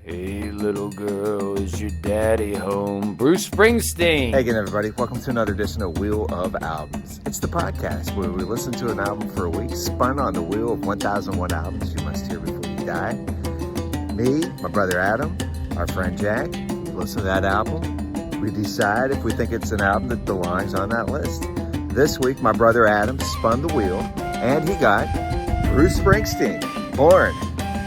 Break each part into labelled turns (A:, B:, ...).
A: Hey, little girl, is your daddy home? Bruce Springsteen.
B: Hey again, everybody. Welcome to another edition of Wheel of Albums. It's the podcast where we listen to an album for a week, spun on the wheel of 1001 albums you must hear before you die. Me, my brother Adam, our friend Jack, listen to that album. We decide if we think it's an album that belongs on that list. This week, my brother Adam spun the wheel, and he got Bruce Springsteen, Born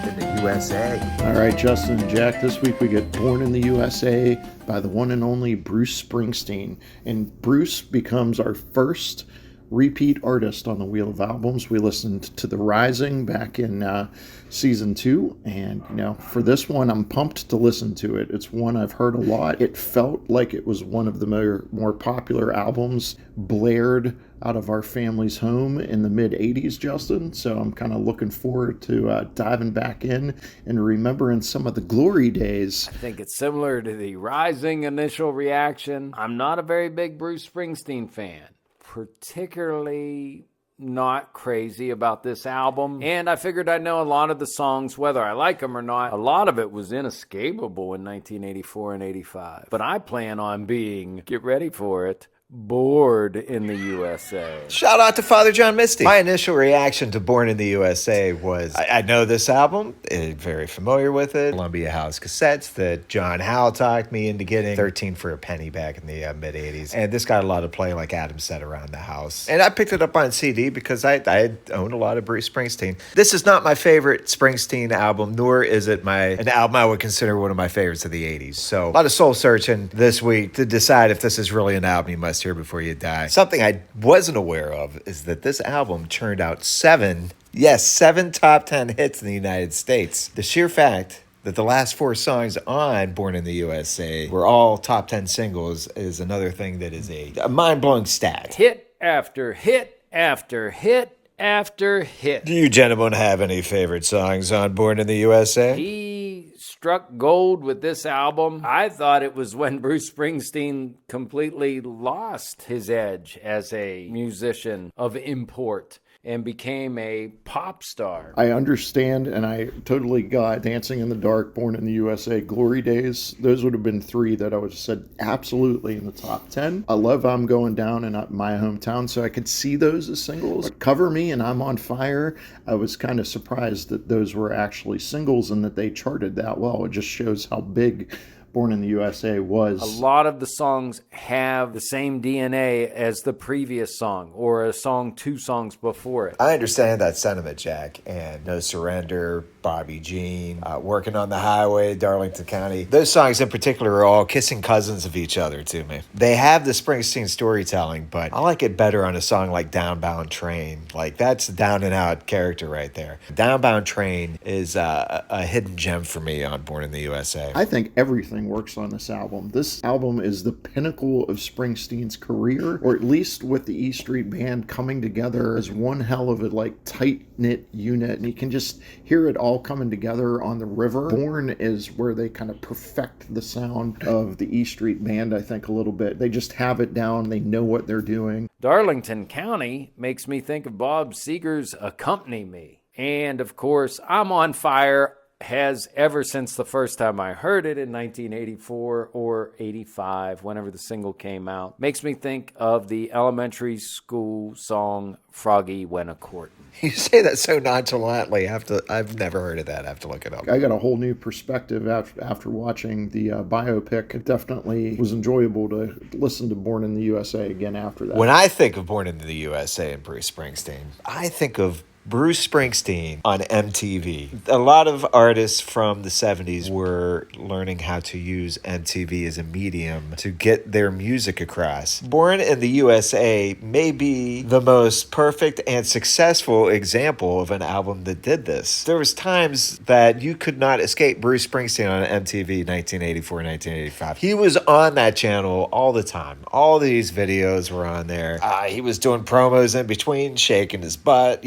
B: in the USA.
C: All right, Justin and Jack, this week we get Born in the USA by the one and only Bruce Springsteen. And Bruce becomes our first repeat artist on the Wheel of Albums. We listened to The Rising back in season 2, and for this one I'm pumped to listen to it. It's one I've heard a lot. It felt like it was one of the more popular albums blared out of our family's home in the mid-'80s, Justin, so I'm kind of looking forward to diving back in and remembering some of the glory days.
A: I think it's similar to The Rising initial reaction. I'm not a very big Bruce Springsteen fan, particularly not crazy about this album, and I figured I'd know a lot of the songs, whether I like them or not. A lot of it was inescapable in 1984 and 85, but I plan on being, get ready for it, bored in the USA.
B: Shout out to Father John Misty. My initial reaction to Born in the USA was, I know this album, very familiar with it. Columbia House cassettes that John Howell talked me into getting, 13 for a penny back in the mid-'80s. And this got a lot of play, like Adam said, around the house. And I picked it up on CD because I owned a lot of Bruce Springsteen. This is not my favorite Springsteen album, nor is it an album I would consider one of my favorites of the 80s. So a lot of soul searching this week to decide if this is really an album you must hear before you die. Something I wasn't aware of is that this album churned out 7 top 10 hits in the United States. The sheer fact that the last 4 songs on Born in the USA were all top 10 singles is another thing that is a mind-blowing stat.
A: Hit after hit after hit after hit.
B: Do you gentlemen have any favorite songs on Born in the USA?
A: He struck gold with this album. I thought it was when Bruce Springsteen completely lost his edge as a musician of import and became a pop star.
C: I understand, and I totally got Dancing in the Dark, Born in the USA, Glory Days. Those would have been 3 that I would have said absolutely in the top 10. I love I'm Going Down in My Hometown, so I could see those as singles. But Cover Me and I'm on Fire, I was kind of surprised that those were actually singles and that they charted that well. It just shows how big Born in the USA was.
A: A lot of the songs have the same DNA as the previous song or a song 2 songs before it.
B: I understand that sentiment, Jack, and No Surrender, Bobby Jean, Working on the Highway, Darlington County. Those songs in particular are all kissing cousins of each other to me. They have the Springsteen storytelling, but I like it better on a song like Downbound Train. Like, that's down and out character right there. Downbound Train is a hidden gem for me on Born in the USA.
C: I think everything works on this album. This album is the pinnacle of Springsteen's career, or at least with the E Street Band coming together as one hell of a tight-knit unit, and you can just hear it all coming together on the river. Born is where they kind of perfect the sound of the E Street Band, I think, a little bit. They just have it down. They know what they're doing.
A: Darlington County makes me think of Bob Seger's Accompany Me. And, of course, I'm on Fire has ever since the first time I heard it in 1984 or 85, whenever the single came out. Makes me think of the elementary school song Froggy Went A-Courtin'.
B: You say that so nonchalantly. I've never heard of that. I have to look it up.
C: I got a whole new perspective after watching the biopic. It definitely was enjoyable to listen to Born in the USA again after that.
B: When I think of Born in the USA and Bruce Springsteen, I think of Bruce Springsteen on MTV. A lot of artists from the 70s were learning how to use MTV as a medium to get their music across. Born in the USA may be the most perfect and successful example of an album that did this. There was times that you could not escape Bruce Springsteen on MTV 1984, 1985. He was on that channel all the time. All these videos were on there. He was doing promos in between, shaking his butt,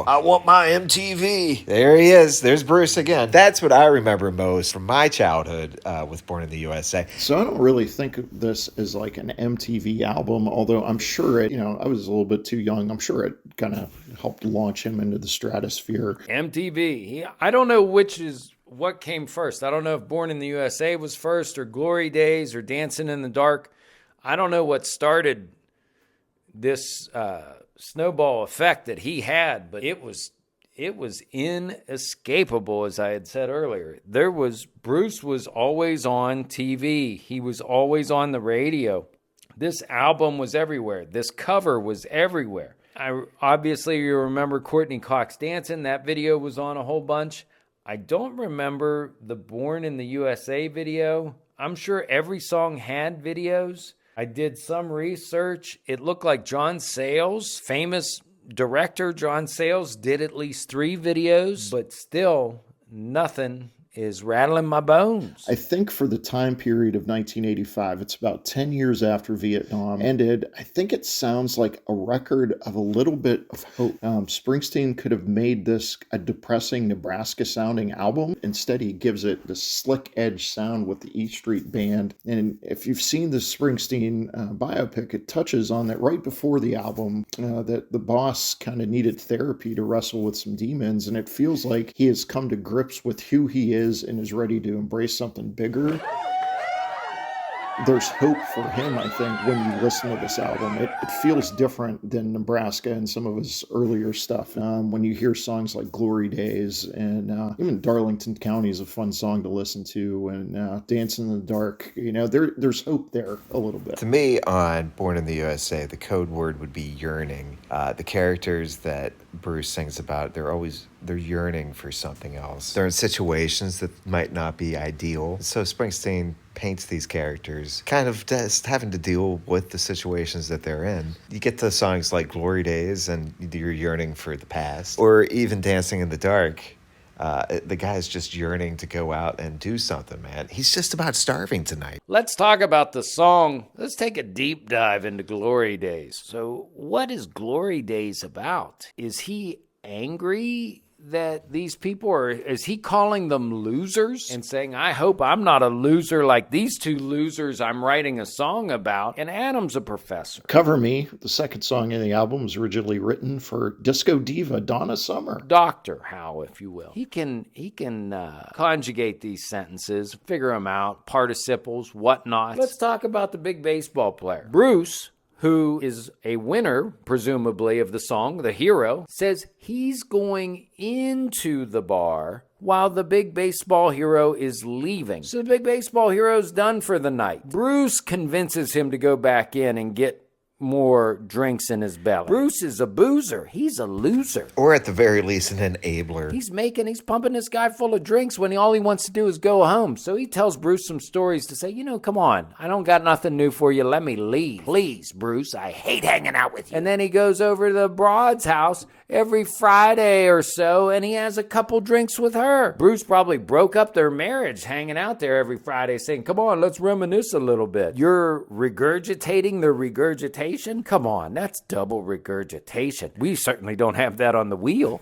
B: I want my MTV. There he is. There's Bruce again. That's what I remember most from my childhood with Born in the USA.
C: So I don't really think of this as like an MTV album, although I'm sure it, I was a little bit too young. I'm sure it kind of helped launch him into the stratosphere.
A: MTV. I don't know which is what came first. I don't know if Born in the USA was first or Glory Days or Dancing in the Dark. I don't know what started this snowball effect that he had, but it was inescapable, as I had said earlier. Bruce was always on TV. He was always on the radio. This album was everywhere. This cover was everywhere. Obviously, you remember Courtney Cox dancing. That video was on a whole bunch. I don't remember the Born in the USA video. I'm sure every song had videos. I did some research. It looked like John Sayles, famous director John Sayles, did at least 3 videos, but still nothing is rattling my bones.
C: I think for the time period of 1985, it's about 10 years after Vietnam ended. I think it sounds like a record of a little bit of hope. Springsteen could have made this a depressing Nebraska-sounding album. Instead, he gives it the slick edge sound with the E Street Band. And if you've seen the Springsteen biopic, it touches on that right before the album, that the boss kind of needed therapy to wrestle with some demons. And it feels like he has come to grips with who he is and is ready to embrace something bigger. There's hope for him, I think, when you listen to this album. It feels different than Nebraska and some of his earlier stuff. When you hear songs like Glory Days, and even Darlington County is a fun song to listen to, and Dancing in the Dark, there's hope there a little bit.
B: To me, on Born in the USA, the code word would be yearning. The characters that Bruce sings about, they're yearning for something else. They're in situations that might not be ideal. So Springsteen paints these characters kind of just having to deal with the situations that they're in. You get to songs like Glory Days and you're yearning for the past, or even Dancing in the Dark. The guy's just yearning to go out and do something, man. He's just about starving tonight.
A: Let's talk about the song. Let's take a deep dive into Glory Days. So what is Glory Days about? Is he angry that these people are, is he calling them losers and saying, I hope I'm not a loser like these 2 losers I'm writing a song about? And Adam's a professor.
C: Cover Me, the second song in the album, was originally written for disco diva Donna Summer.
A: Dr. Howe, if you will. He can conjugate these sentences, figure them out, participles, whatnot. Let's talk about the big baseball player. Bruce, who is a winner, presumably, of the song, the hero, says he's going into the bar while the big baseball hero is leaving. So the big baseball hero's done for the night. Bruce convinces him to go back in and get more drinks in his belly. Bruce is a boozer. He's a loser.
B: Or at the very least, an enabler.
A: He's pumping this guy full of drinks when all he wants to do is go home. So he tells Bruce some stories to say, come on, I don't got nothing new for you. Let me leave. Please, Bruce, I hate hanging out with you. And then he goes over to the broad's house every Friday or so, and he has a couple drinks with her. Bruce probably broke up their marriage hanging out there every Friday saying, come on, let's reminisce a little bit. You're regurgitating the regurgitation? Come on, that's double regurgitation. We certainly don't have that on the wheel.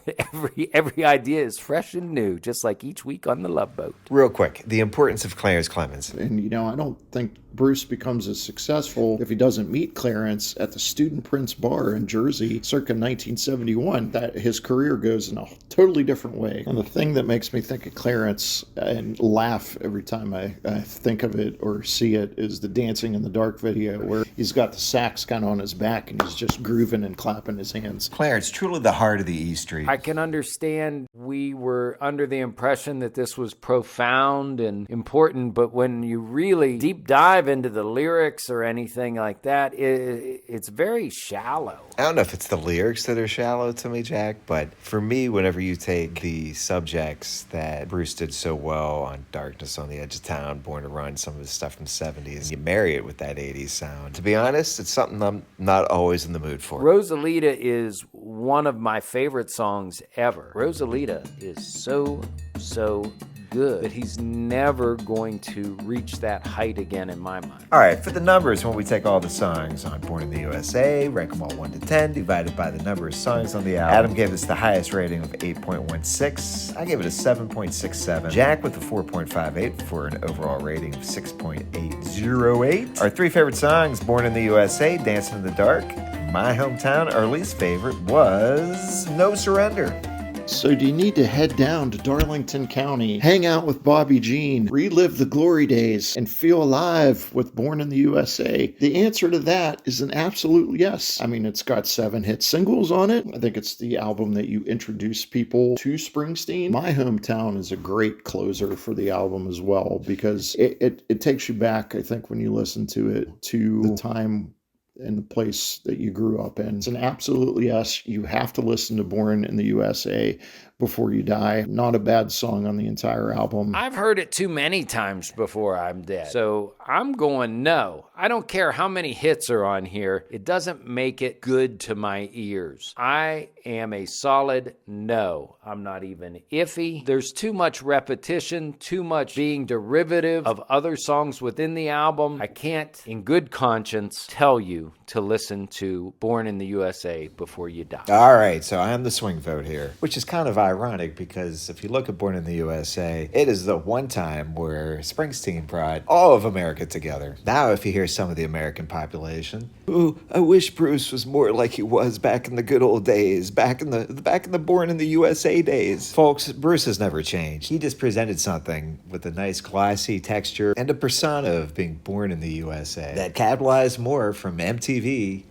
A: Every idea is fresh and new, just like each week on the Love Boat.
B: Real quick, the importance of Clarence Clemens.
C: And, I don't think Bruce becomes as successful if he doesn't meet Clarence at the Student Prince Bar in Jersey circa 1971. That his career goes in a totally different way. And the thing that makes me think of Clarence and laugh every time I think of it or see it is the Dancing in the Dark video, where he's got the sax kind of on his back and he's just grooving and clapping his hands.
B: Clarence, truly the heart of the E Street.
A: I can understand we were under the impression that this was profound and important, but when you really deep dive into the lyrics or anything like that, it's very shallow.
B: I don't know if it's the lyrics that are shallow to me, Jack, but for me, whenever you take the subjects that Bruce did so well on Darkness on the Edge of Town, Born to Run, some of his stuff from the 70s, and you marry it with that 80s sound, to be honest, it's something I'm not always in the mood for.
A: Rosalita is one of my favorite songs ever. Rosalita is so good that he's never going to reach that height again in my mind.
B: All right, for the numbers, when we take all the songs on Born in the USA, rank them all 1 to 10, divided by the number of songs on the album. Adam gave us the highest rating of 8.16. I gave it a 7.67. Jack with a 4.58 for an overall rating of 6.808. Our 3 favorite songs, Born in the USA, Dancing in the Dark, My Hometown. Our least favorite was No Surrender.
C: So do you need to head down to Darlington County, hang out with Bobby Jean, relive the glory days, and feel alive with Born in the USA? The answer to that is an absolute yes. I mean, it's got 7 hit singles on it. I think it's the album that you introduce people to Springsteen. My Hometown is a great closer for the album as well, because it takes you back, I think, when you listen to it, to the time and the place that you grew up in. It's an absolute yes. You have to listen to Born in the USA before you die. Not a bad song on the entire album.
A: I've heard it too many times before I'm dead. So I'm going no. I don't care how many hits are on here. It doesn't make it good to my ears. I am a solid no. I'm not even iffy. There's too much repetition, too much being derivative of other songs within the album. I can't, in good conscience, tell you to listen to Born in the USA before you die.
B: All right, so I am the swing vote here, which is kind of ironic because if you look at Born in the USA, it is the one time where Springsteen brought all of America together. Now, if you hear some of the American population, ooh, I wish Bruce was more like he was back in the good old days, back in the Born in the USA days. Folks, Bruce has never changed. He just presented something with a nice glossy texture and a persona of being born in the USA that capitalized more from MTV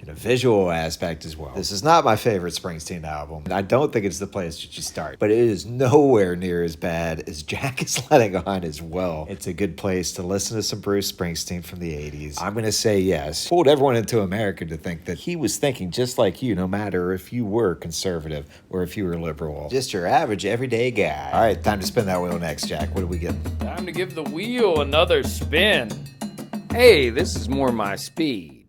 B: in a visual aspect as well. This is not my favorite Springsteen album. I don't think it's the place that you start, but it is nowhere near as bad as Jack is letting on as well. It's a good place to listen to some Bruce Springsteen from the 80s. I'm going to say yes. Fooled everyone into America to think that he was thinking just like you, no matter if you were conservative or if you were liberal. Just your average everyday guy. All right, time to spin that wheel next, Jack. What do we get?
A: Time to give the wheel another spin. Hey, this is more my speed.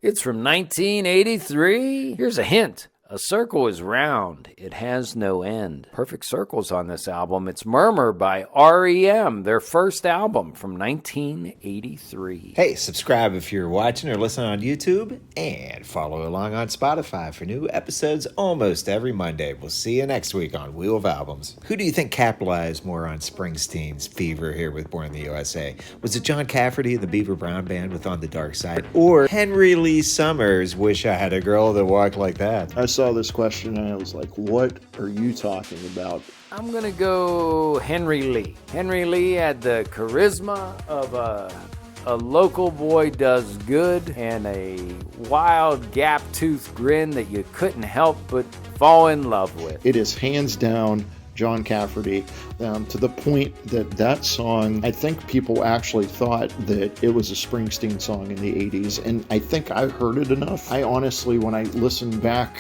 A: It's from 1983. Here's a hint. A circle is round. It has no end. Perfect circles on this album. It's Murmur by R.E.M., their first album from 1983.
B: Hey, subscribe if you're watching or listening on YouTube, and follow along on Spotify for new episodes almost every Monday. We'll see you next week on Wheel of Albums. Who do you think capitalized more on Springsteen's fever here with Born in the USA? Was it John Cafferty of the Beaver Brown Band with On the Dark Side, or Henry Lee Summers' Wish I Had a Girl That Walked Like That?
C: I saw this question and I was like, what are you talking about?
A: I'm going to go Henry Lee. Henry Lee had the charisma of a local boy does good and a wild gap-toothed grin that you couldn't help but fall in love with.
C: It is hands down John Cafferty, to the point that song, I think people actually thought that it was a Springsteen song in the 80s, and I think I heard it enough. I honestly, when I listen back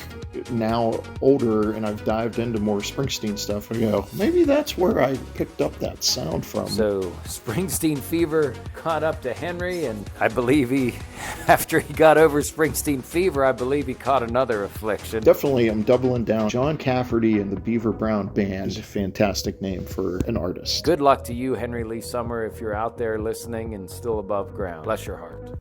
C: now older and I've dived into more Springsteen stuff, I go, maybe that's where I picked up that sound from.
A: So Springsteen fever caught up to Henry, and I believe after he got over Springsteen fever, I believe he caught another affliction.
C: Definitely, I'm doubling down. John Cafferty and the Beaver Brown Band is a fantastic name for an artist.
A: Good luck to you, Henry Lee Summer, if you're out there listening and still above ground. Bless your heart.